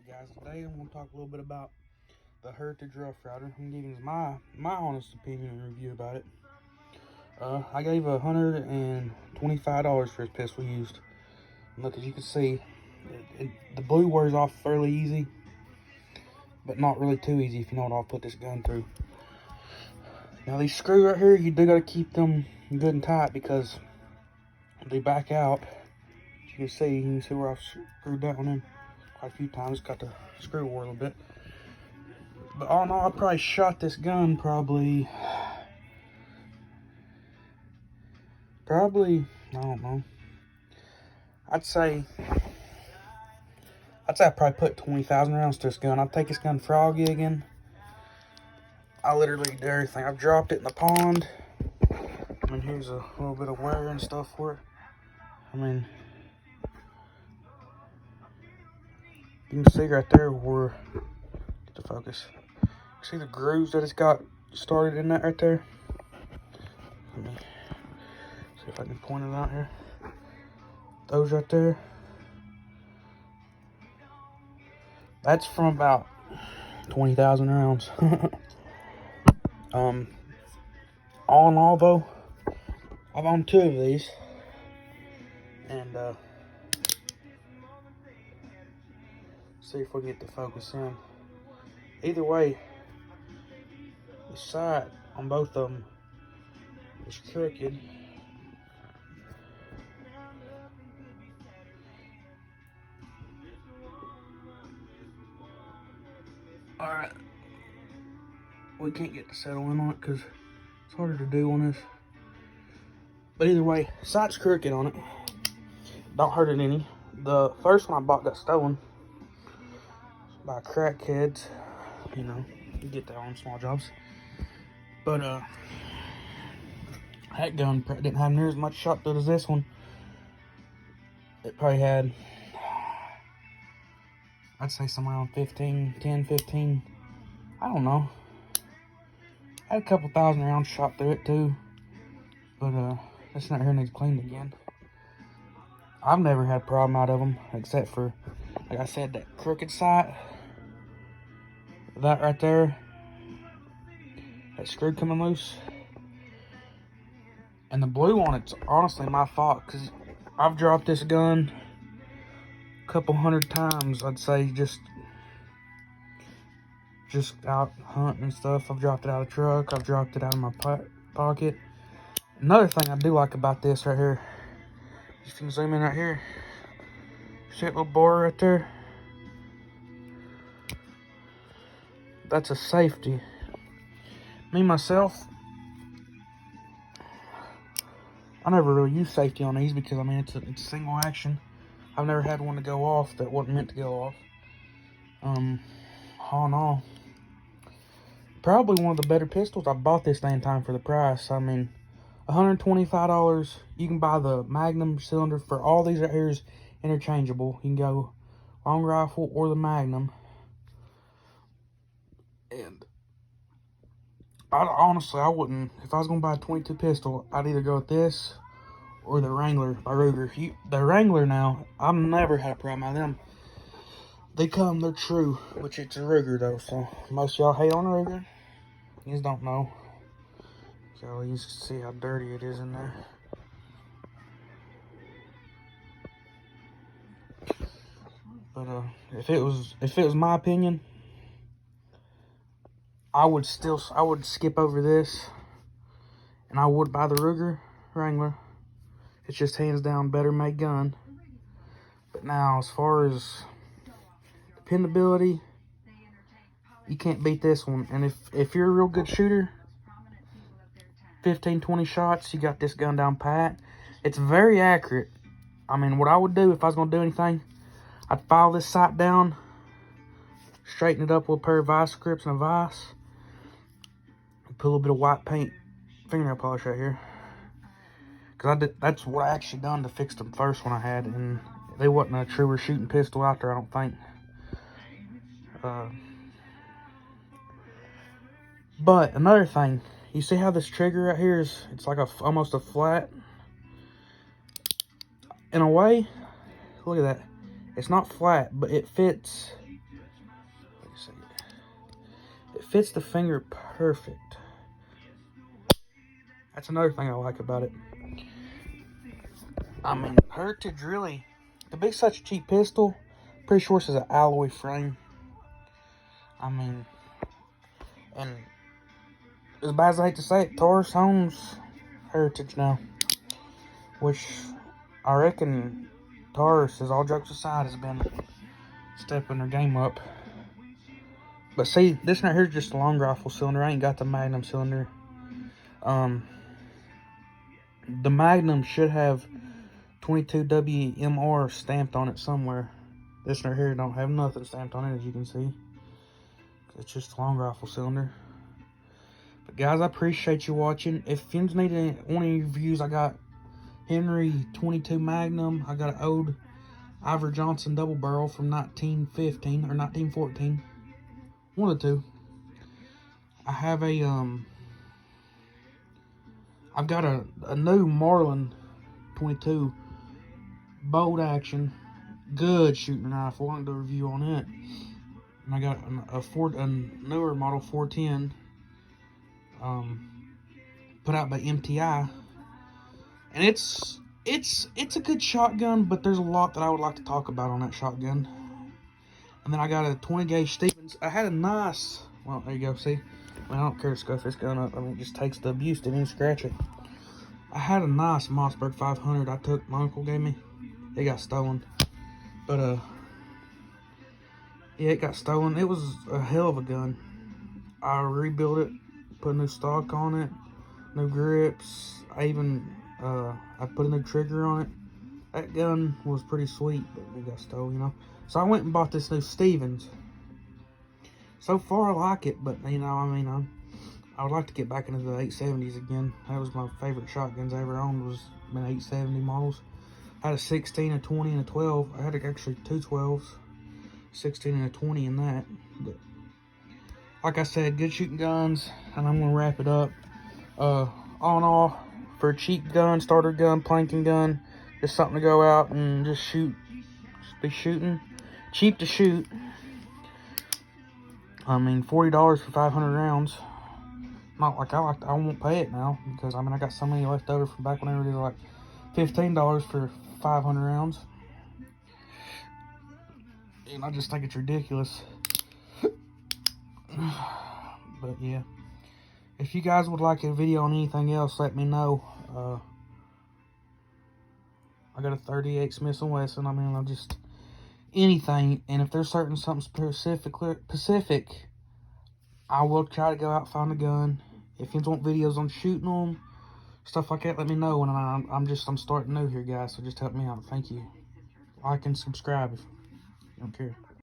guys, today I'm going to talk a little bit about the Heritage Rough Rider. I'm giving you my honest opinion and review about it. I gave $125 for this pistol used. Look, as you can see, the blue wears off fairly easy, but not really too easy if you know what I'll put this gun through. Now these screws right here, you do got to keep them good and tight because they back out. As you can see where I've screwed that one in quite a few times. Got the screw wore a little bit. But all in all, I probably shot this gun probably, I don't know. I'd say I probably put 20,000 rounds to this gun. I'd take this gun frog gigging. I literally do everything. I've dropped it in the pond. I mean, here's a little bit of wear and stuff for it. I mean, you can see right there where, get the focus. See the grooves that it's got started in that right there? Let me see if I can point it out here. Those right there. That's from about 20,000 rounds. All in all though, I've owned 2 of these. And see if we get the focus in. Either way, the sight on both of them is crooked. Alright, we can't get the settle in on it because it's harder to do on this. But either way, sight's crooked on it. Don't hurt it any. The first one I bought got stolen by crackheads. You know, you get that on small jobs. But that gun didn't have near as much shot through as this one. It probably had, I'd say somewhere around 10, 15, I don't know. I had a couple thousand rounds shot through it too. But this not here needs cleaned again. I've never had a problem out of them, except for, like I said, that crooked sight. That right there. That screw coming loose. And the blue one, it's honestly my fault, because I've dropped this gun a couple hundred times, I'd say, just out hunting and stuff. I've dropped it out of the truck. I've dropped it out of my pocket. Another thing I do like about this right here, you can zoom in right here. See that little bar right there? That's a safety. Me, myself, I never really use safety on these because, I mean, it's a single action. I've never had one to go off that wasn't meant to go off. All in all, probably one of the better pistols. I bought this thing in time for the price. I mean, $125. You can buy the Magnum cylinder for all these right here is interchangeable. You can go long rifle or the Magnum. And honestly, I wouldn't, if I was going to buy a 22 pistol, I'd either go with this or the Wrangler by Ruger. The Wrangler now, I've never had a problem with them. They're true, which it's a Ruger though, so most of y'all hate on Ruger. You just don't know. So you can see how dirty it is in there. But if it was my opinion, I would skip over this, and I would buy the Ruger Wrangler. It's just hands down better made gun. But now, as far as dependability, you can't beat this one. And if you're a real good shooter, 15, 20 shots, you got this gun down pat. It's very accurate. I mean, what I would do if I was going to do anything, I'd file this sight down, straighten it up with a pair of vice grips and a vice, and put a little bit of white paint fingernail polish right here. Because that's what I actually done to fix the first one I had, and they wasn't a truer shooting pistol out there, I don't think. But another thing, you see how this trigger right here is, it's like almost a flat? In a way, look at that. It's not flat, but it fits It fits the finger perfect. That's another thing I like about it. I mean, Heritage really, to be such a cheap pistol, pretty sure this is an alloy frame. I mean, and as bad as I hate to say it, Taurus owns Heritage now. Which, I reckon, Taurus, as all jokes aside, has been stepping their game up. But see, this right here is just a long rifle cylinder. I ain't got the Magnum cylinder. The Magnum should have 22WMR stamped on it somewhere. This right here don't have nothing stamped on it, as you can see. It's just a long rifle cylinder. But guys, I appreciate you watching. If you need one of your reviews, I got Henry 22 Magnum. I got an old Ivor Johnson double barrel from 1915 or 1914. One of the two. I have a I've got a new Marlin 22 bolt action, good shooting rifle. I'm gonna do a review on it. And I got a newer model 410, put out by MTI, and it's a good shotgun, but there's a lot that I would like to talk about on that shotgun. And then I got a 20 gauge Stevens. I had a nice, well, there you go, see? I mean, I don't care to scuff this gun up. I mean, it just takes the abuse, didn't even scratch it. I had a nice Mossberg 500 I took, my uncle gave me. It got stolen. But, yeah, it got stolen. It was a hell of a gun. I rebuilt it, put a new stock on it, new grips. I even, I put a new trigger on it. That gun was pretty sweet, but it got stolen, you know. So I went and bought this new Stevens. So far, I like it, but, you know, I mean, I would like to get back into the 870s again. That was my favorite shotguns I ever owned, was been 870 models. I had a 16, a 20, and a 12. I had actually two 12s, 16 and a 20 in that. But like I said, good shooting guns, and I'm gonna wrap it up. All in all, for a cheap gun, starter gun, planking gun, just something to go out and just shoot, just be shooting. Cheap to shoot. I mean, $40 for 500 rounds. Not like I won't pay it now, because I mean, I got so many left over from back whenever it was like $15 for 500 rounds. And I just think it's ridiculous. But yeah, if you guys would like a video on anything else, let me know. I got a 38 Smith & Wesson. I mean, I'll just anything. And if there's something specific, I will try to go out and find a gun. If you want videos on shooting them, stuff like that, let me know. And I'm starting new here, guys, so just help me out. Thank you. Like and subscribe if you don't care.